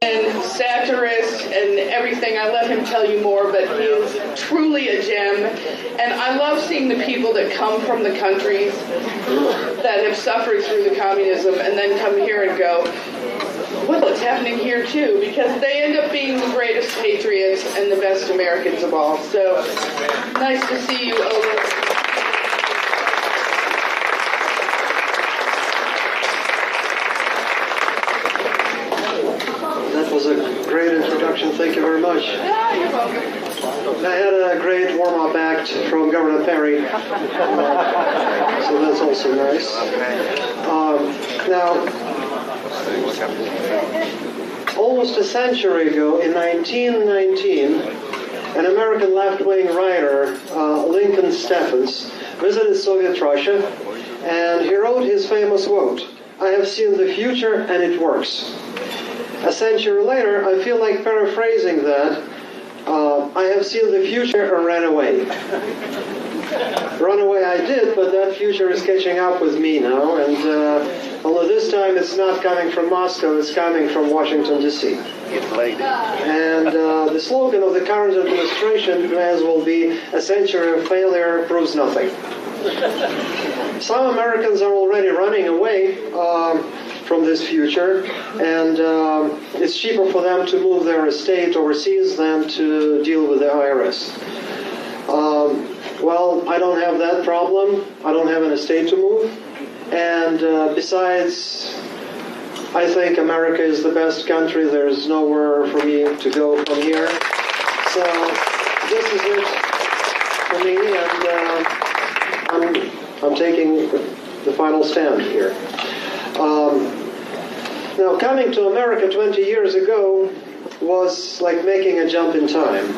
and satirist and everything. I let him tell you more, but he is truly a gem. And I love seeing the people that come from the countries that have suffered through the communism and then come here and go, well, it's happening here too, because they end up being the greatest patriots and the best Americans of all. So nice to see you, Oleg. That was a great introduction. Thank you very much. Yeah, you're welcome. I had a great warm-up act from Governor Perry, so that's also nice. Now, almost a century ago, in 1919, an American left-wing writer, Lincoln Steffens, visited Soviet Russia, and he wrote his famous quote, "I have seen the future and it works." A century later, I feel like paraphrasing that, I have seen the future and ran away. Run away I did, but that future is catching up with me now, and although this time it's not coming from Moscow, it's coming from Washington, D.C. And the slogan of the current administration may as well be, "A century of failure proves nothing." Some Americans are already running away from this future, and it's cheaper for them to move their estate overseas than to deal with the IRS. Well, I don't have that problem. I don't have an estate to move. And besides, I think America is the best country. There's nowhere for me to go from here. So this is it for me, and I'm taking the final stand here. Now, coming to America 20 years ago was like making a jump in time.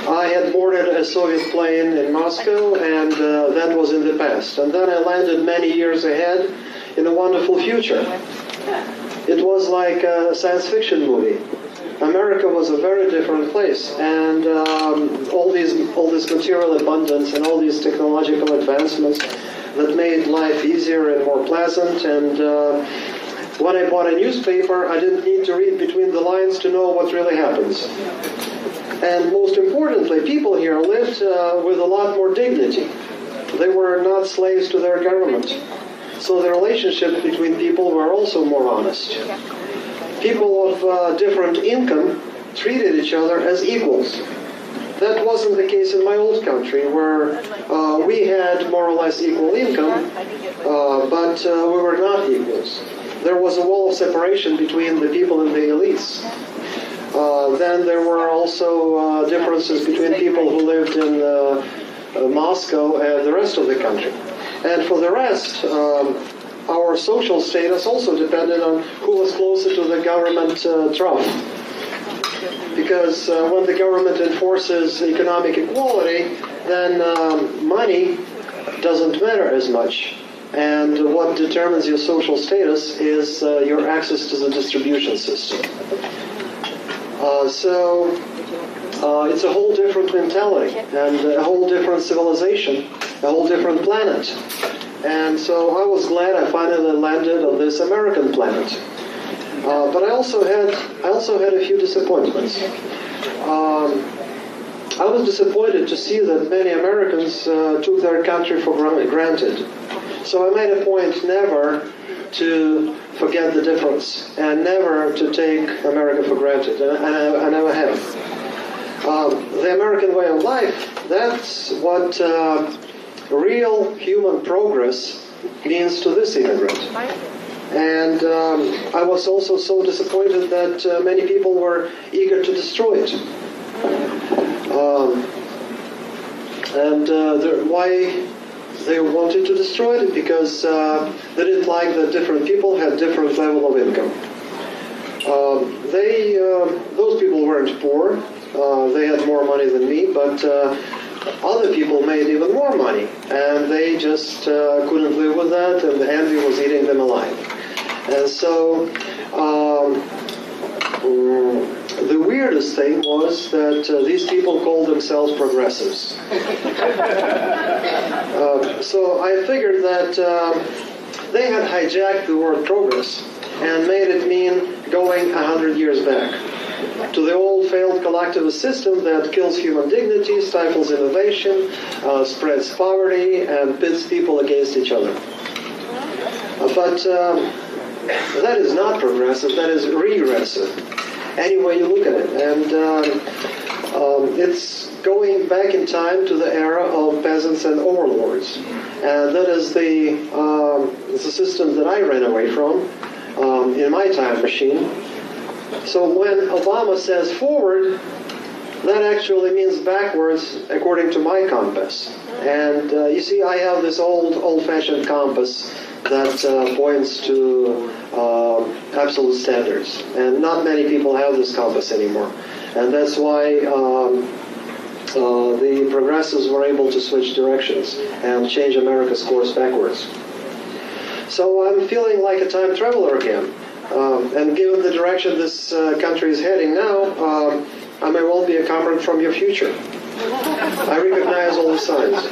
I had boarded a Soviet plane in Moscow, and that was in the past. And then I landed many years ahead in a wonderful future. It was like a science fiction movie. America was a very different place, and all this material abundance and all these technological advancements that made life easier and more pleasant. And when I bought a newspaper, I didn't need to read between the lines to know what really happens. And most importantly, people here lived with a lot more dignity. They were not slaves to their government. So the relationships between people were also more honest. People of different income treated each other as equals. That wasn't the case in my old country, where we had more or less equal income, but we were not equals. There was a wall of separation between the people and the elites. Then there were also differences between people who lived in Moscow and the rest of the country. And for the rest, our social status also depended on who was closer to the government trough. Because when the government enforces economic equality, then money doesn't matter as much. And what determines your social status is your access to the distribution system. So it's a whole different mentality and a whole different civilization, a whole different planet. And so I was glad I finally landed on this American planet. But I also had a few disappointments. I was disappointed to see that many Americans took their country for granted. So I made a point never to forget the difference and never to take America for granted, and I never have. The American way of life, that's what real human progress means to this immigrant. And I was also so disappointed that many people were eager to destroy it. Why they wanted to destroy it? Because they didn't like that different people had different level of income. Those people weren't poor. They had more money than me, but other people made even more money, and they just couldn't live with that, and the envy was eating them alive. And so the weirdest thing was that these people called themselves progressives. So I figured that they had hijacked the word progress and made it mean going 100 years back to the old failed collectivist system that kills human dignity, stifles innovation, spreads poverty, and pits people against each other. But that is not progressive, that is regressive, any way you look at it. And it's going back in time to the era of peasants and overlords. And that is the system that I ran away from in my time machine. So when Obama says forward, that actually means backwards according to my compass. And you see, I have this old-fashioned compass that points to absolute standards. And not many people have this compass anymore. And that's why the progressives were able to switch directions and change America's course backwards. So I'm feeling like a time traveler again. And given the direction this country is heading now, I may well be a comrade from your future. I recognize all the signs.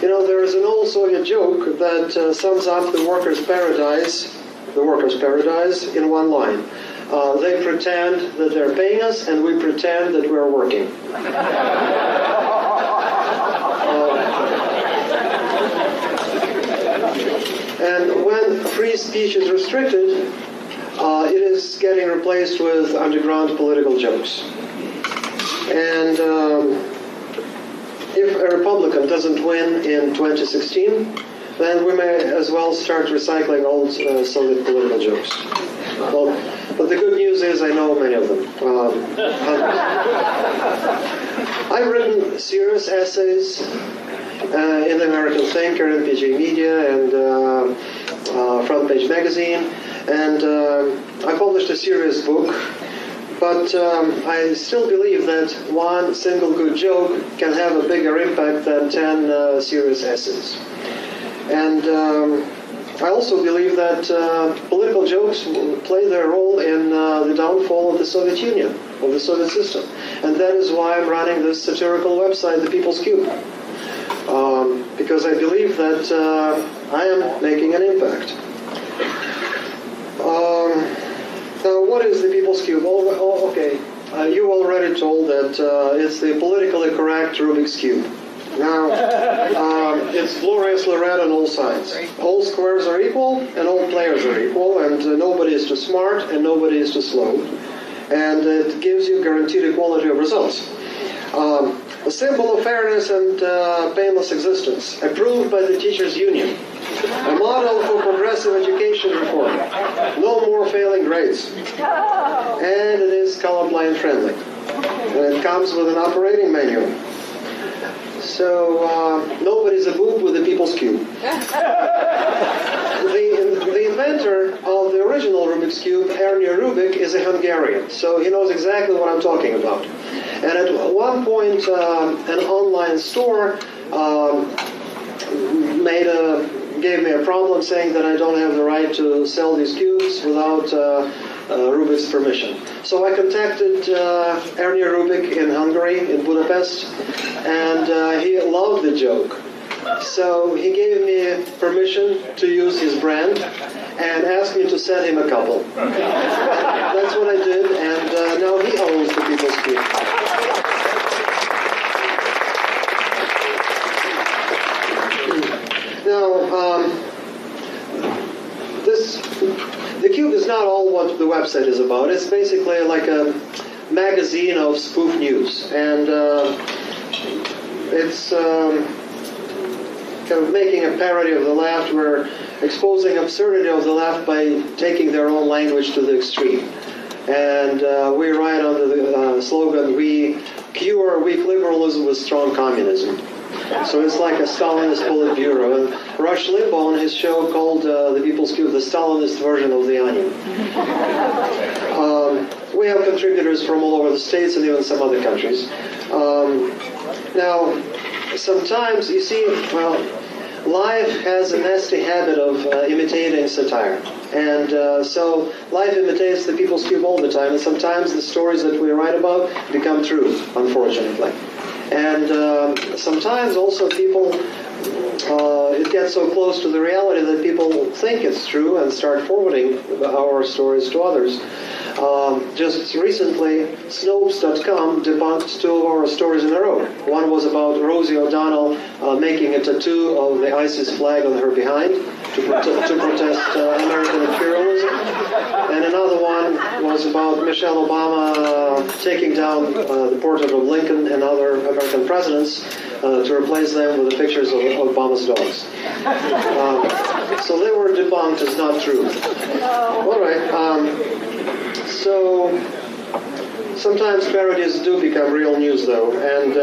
You know, there is an old Soviet joke that sums up the workers' paradise in one line. They pretend that they're paying us, and we pretend that we're working. And when free speech is restricted, it is getting replaced with underground political jokes. And if a Republican doesn't win in 2016, then we may as well start recycling old Soviet political jokes. Well, but the good news is I know many of them. I've written serious essays in the American Thinker, in PG Media, and Front Page Magazine, and I published a serious book, but I still believe that one single good joke can have a bigger impact than 10 serious essays. And I also believe that political jokes play their role in the downfall of the Soviet Union, of the Soviet system. And that is why I'm running this satirical website, The People's Cube. Because I believe that I am making an impact. Now, what is The People's Cube? Okay, you already told that it's the politically correct Rubik's Cube. Now, it's gloriously red on all sides. All squares are equal, and all players are equal, and nobody is too smart, and nobody is too slow. And it gives you guaranteed equality of results. A symbol of fairness and painless existence, approved by the Teachers' Union. A model for progressive education reform. No more failing grades. And it is colorblind friendly. And it comes with an operating manual. So nobody's a boob with the People's Cube. The inventor of the original Rubik's Cube, Ernie Rubik, is a Hungarian, so he knows exactly what I'm talking about. And at one point, an online store gave me a problem saying that I don't have the right to sell these cubes without Rubik's permission. So I contacted Ernie Rubik in Hungary, in Budapest, and he loved the joke. So he gave me permission to use his brand and asked me to send him a couple. That's what I did, and now he owns the People's Cube. Now, the Cube is not all what the website is about. It's basically like a magazine of spoof news, and it's kind of making a parody of the left. We're exposing absurdity of the left by taking their own language to the extreme. And we write under the slogan, we cure weak liberalism with strong communism. So it's like a Stalinist Politburo. And Rush Limbaugh on his show called The People's Cube the Stalinist version of The Onion. We have contributors from all over the States and even some other countries. Now, sometimes, you see, well, life has a nasty habit of imitating satire. And so life imitates the People's Cube all the time. And sometimes the stories that we write about become true, unfortunately. And sometimes also people it gets so close to the reality that people think it's true and start forwarding our stories to others. Just recently, Snopes.com debunked 2 of our stories in a row. One was about Rosie O'Donnell making a tattoo of the ISIS flag on her behind to protest American imperialism. And another one was about Michelle Obama taking down the portrait of Lincoln and other American presidents to replace them with the pictures of Obama's dogs. So they were debunked as not true. All right. So sometimes parodies do become real news, though. And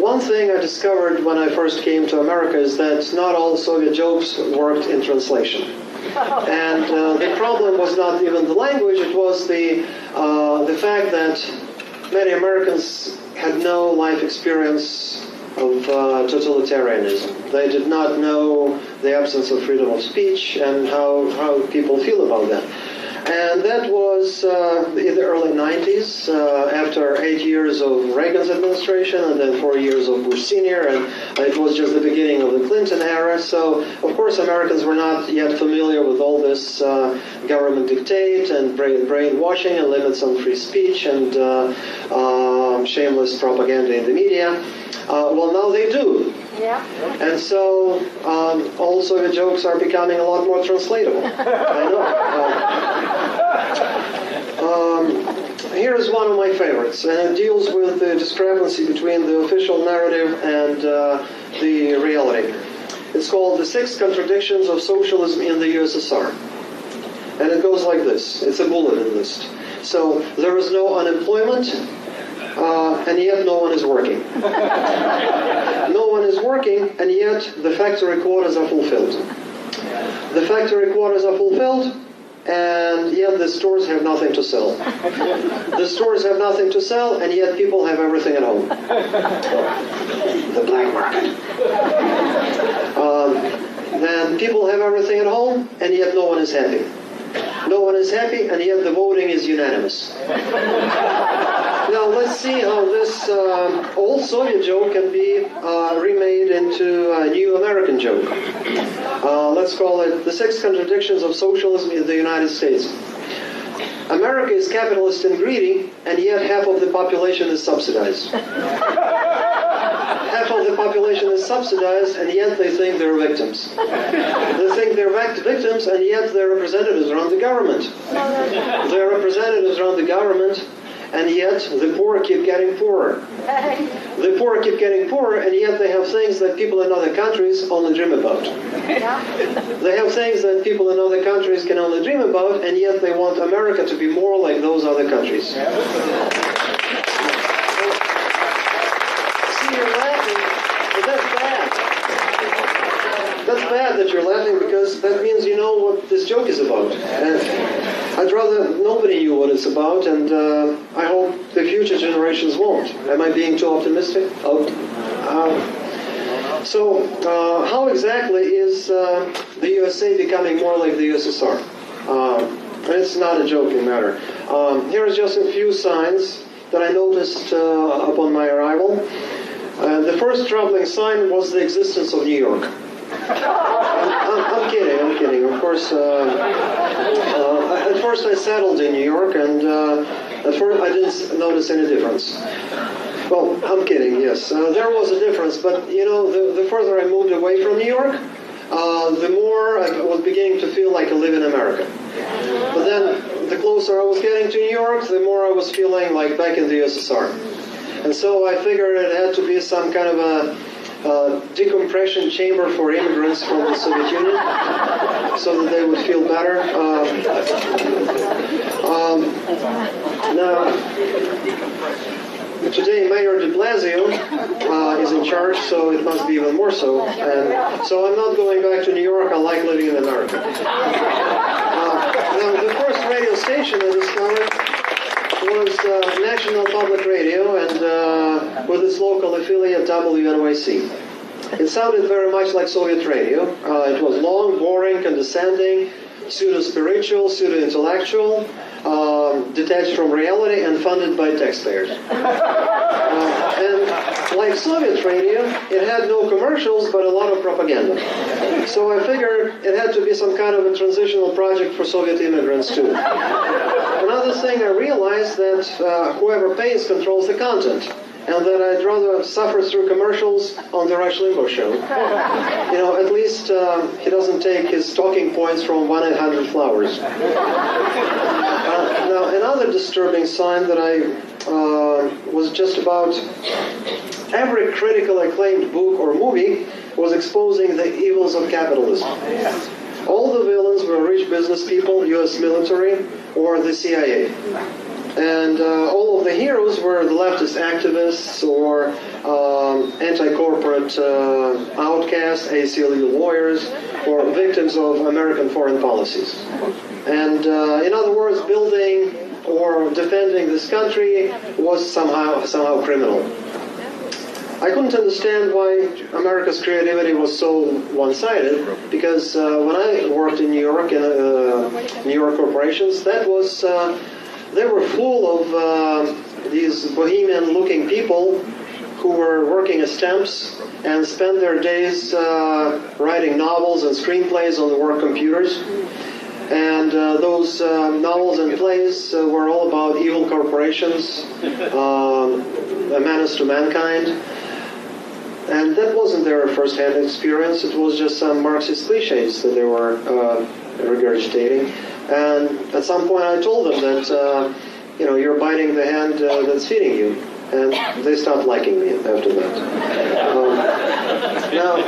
one thing I discovered when I first came to America is that not all Soviet jokes worked in translation. And the problem was not even the language, it was the fact that many Americans had no life experience of totalitarianism. They did not know the absence of freedom of speech and how people feel about that. And that was in the early 90s, after 8 years of Reagan's administration and then 4 years of Bush Sr., and it was just the beginning of the Clinton era. So, of course, Americans were not yet familiar with all this government dictate and brainwashing and limits on free speech and shameless propaganda in the media. Well, now they do. Yeah. And so all Soviet jokes are becoming a lot more translatable. I know. Here's one of my favorites, and it deals with the discrepancy between the official narrative and the reality. It's called The 6 Contradictions of Socialism in the USSR. And it goes like this. It's a bulletin list. So there is no unemployment, and yet no one is working. No one is working, and yet the factory quotas are fulfilled. The factory quotas are fulfilled, and yet the stores have nothing to sell. The stores have nothing to sell, and yet people have everything at home. The black market. Then people have everything at home, and yet no one is happy. No one is happy, and yet the voting is unanimous. Now let's see how this old Soviet joke can be remade into a new American joke. Let's call it The 6 Contradictions of Socialism in the United States. America is capitalist and greedy, and yet half of the population is subsidized. Half of the population is subsidized, and yet they think they're victims. They think they're victims, and yet their representatives are on the government. Their representatives are on the government, and yet the poor keep getting poorer. The poor keep getting poorer, and yet they have things that people in other countries only dream about. They have things that people in other countries can only dream about, and yet they want America to be more like those other countries. See, you're laughing, but that's bad. That's bad that you're laughing, because that means you know what this joke is about. And I'd rather nobody knew what it's about, and I hope the future generations won't. Am I being too optimistic? So, how exactly is the USA becoming more like the USSR? It's not a joking matter. Here are just a few signs that I noticed upon my arrival. The first troubling sign was the existence of New York. I'm kidding. Of course, at first I settled in New York, and at first I didn't notice any difference. Well, I'm kidding, yes. There was a difference, but, you know, the further I moved away from New York, the more I was beginning to feel like I live in America. But then, the closer I was getting to New York, the more I was feeling like back in the USSR. And so I figured it had to be some kind of a decompression chamber for immigrants from the Soviet Union, so that they would feel better. Now, today Mayor de Blasio is in charge, so it must be even more so. And so I'm not going back to New York. I like living in America. Now, the first radio station I discovered was National Public Radio, and with its local affiliate WNYC. It sounded very much like Soviet radio. It was long, boring, condescending, pseudo-spiritual, pseudo-intellectual, detached from reality, and funded by taxpayers. And like Soviet radio, it had no commercials, but a lot of propaganda. So I figured it had to be some kind of a transitional project for Soviet immigrants too. Another thing I realized that whoever pays controls the content, and that I'd rather suffer through commercials on the Rush Limbaugh show. You know, at least he doesn't take his talking points from 1-800-Flowers. Now, another disturbing sign that I was just about every critically acclaimed book or movie was exposing the evils of capitalism. All the villains were rich business people, U.S. military, or the CIA. And all of the heroes were the leftist activists or anti-corporate outcasts, ACLU lawyers, or victims of American foreign policies. And in other words, building or defending this country was somehow criminal. I couldn't understand why America's creativity was so one-sided, because when I worked in New York, in New York corporations, that was... they were full of these bohemian-looking people who were working as temps and spent their days writing novels and screenplays on the work computers. And those novels and plays were all about evil corporations, a menace to mankind. And that wasn't their first-hand experience. It was just some Marxist cliches that they were regurgitating. And at some point I told them that, you're biting the hand that's feeding you. And they stopped liking me after that. Now,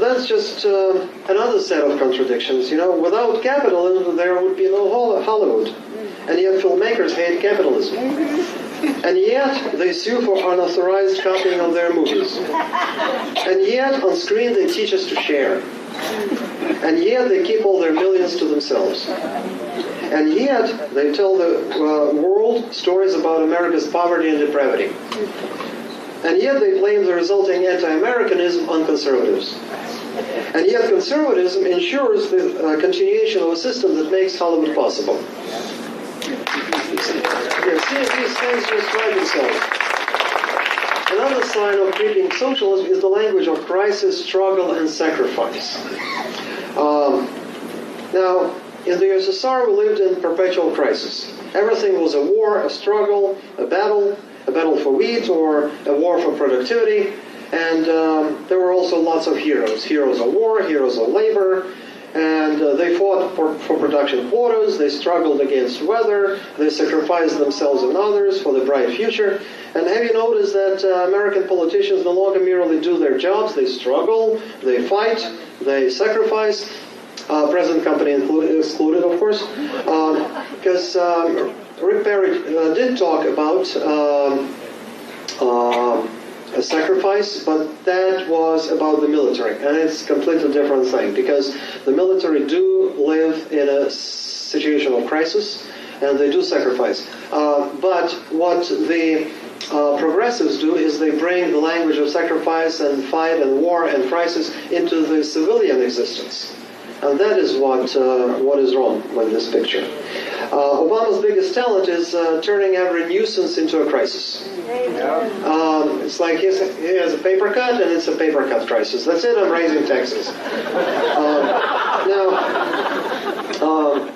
that's just another set of contradictions. Without capitalism, there would be no Hollywood. And yet filmmakers hate capitalism. And yet they sue for unauthorized copying of their movies. And yet on screen they teach us to share. And yet they keep all their millions to themselves. And yet they tell the world stories about America's poverty and depravity. And yet they blame the resulting anti-Americanism on conservatives. And yet conservatism ensures the continuation of a system that makes Hollywood possible. These things just write themselves. Another sign of creeping socialism is the language of crisis, struggle, and sacrifice. Now, in the USSR, we lived in perpetual crisis. Everything was a war, a struggle, a battle for wheat, or a war for productivity. And there were also lots of heroes. Heroes of war, heroes of labor. And they fought for production quotas, they struggled against weather, they sacrificed themselves and others for the bright future. And have you noticed that American politicians no longer merely do their jobs, they struggle, they fight, they sacrifice, present company excluded, of course, because Rick Perry did talk about a sacrifice, but that was about the military, and it's a completely different thing, because the military do live in a situation of crisis, and they do sacrifice. But what the progressives do is they bring the language of sacrifice and fight and war and crisis into the civilian existence. And that is what is wrong with this picture. Obama's biggest talent is turning every nuisance into a crisis. It's like he has a paper cut, and it's a paper cut crisis. That's it, I'm raising taxes.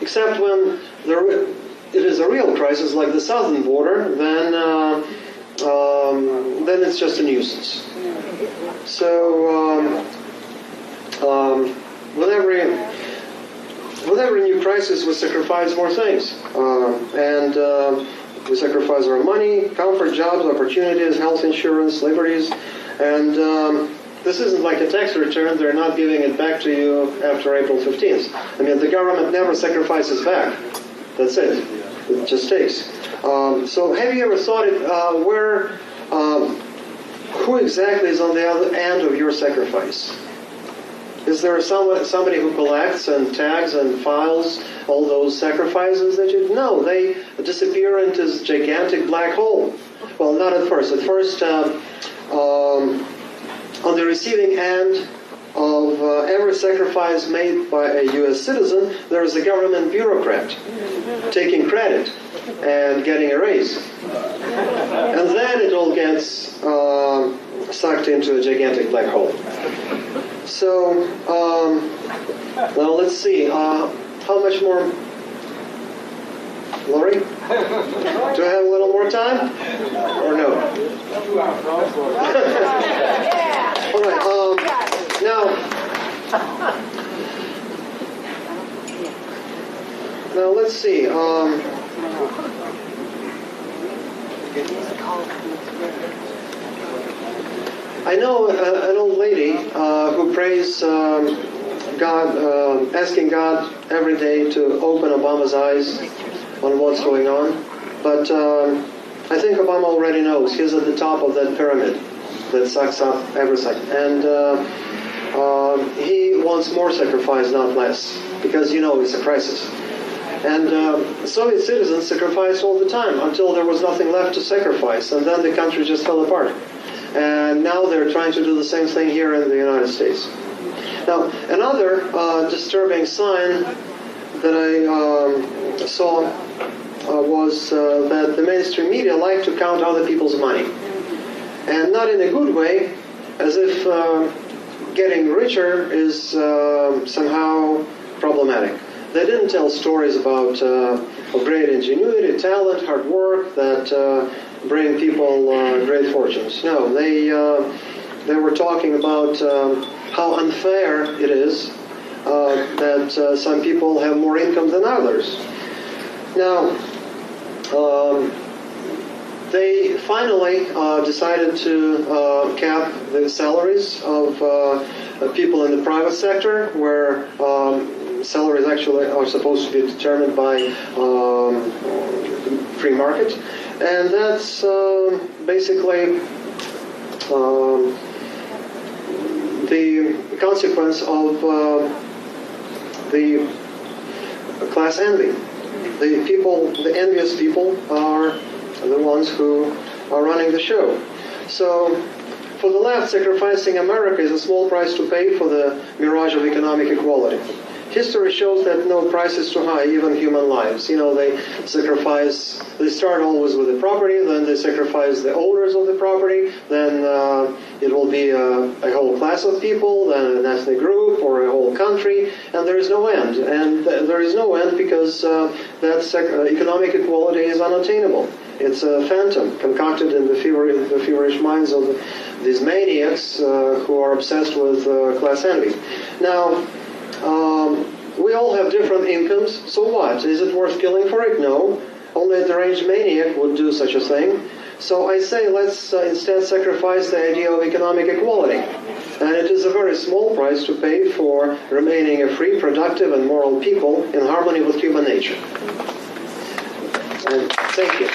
Except when it is a real crisis, like the southern border, then it's just a nuisance. So, with every new crisis, we sacrifice more things. We sacrifice our money, comfort, jobs, opportunities, health insurance, liberties. And this isn't like a tax return. They're not giving it back to you after April 15th. I mean, the government never sacrifices back. That's it. It just takes. So have you ever thought who exactly is on the other end of your sacrifice? Is there somebody who collects and tags and files all those sacrifices that you... No, they disappear into this gigantic black hole. Well, not at first. At first, on the receiving end of every sacrifice made by a U.S. citizen, there is a government bureaucrat taking credit and getting a raise. And then it all gets into a gigantic black hole. So, now let's see, how much more, Laurie? Do I have a little more time, or no? All right, now let's see, I know an old lady who prays God, asking God every day to open Obama's eyes on what's going on. But I think Obama already knows. He's at the top of that pyramid that sucks up everything. And he wants more sacrifice, not less, because, you know, it's a crisis. And Soviet citizens sacrificed all the time until there was nothing left to sacrifice, and then the country just fell apart. And now they're trying to do the same thing here in the United States. Now, another disturbing sign that I saw was that the mainstream media like to count other people's money. And not in a good way, as if getting richer is somehow problematic. They didn't tell stories about great ingenuity, talent, hard work that bring people great fortunes. No, they were talking about how unfair it is that some people have more income than others. Now, they finally decided to cap the salaries of people in the private sector, where salaries actually are supposed to be determined by free market. And that's basically the consequence of the class envy. The people, the envious people, are the ones who are running the show. So, for the left, sacrificing America is a small price to pay for the mirage of economic equality. History shows that no price is too high, even human lives. You know, they start always with the property, then they sacrifice the owners of the property, then it will be a whole class of people, then an ethnic group, or a whole country, and there is no end. And there is no end because economic equality is unattainable. It's a phantom concocted in the feverish minds of these maniacs who are obsessed with class envy. Now, we all have different incomes, so what? Is it worth killing for it? No. Only a deranged maniac would do such a thing. So I say let's instead sacrifice the idea of economic equality. And it is a very small price to pay for remaining a free, productive, and moral people in harmony with human nature. And thank you.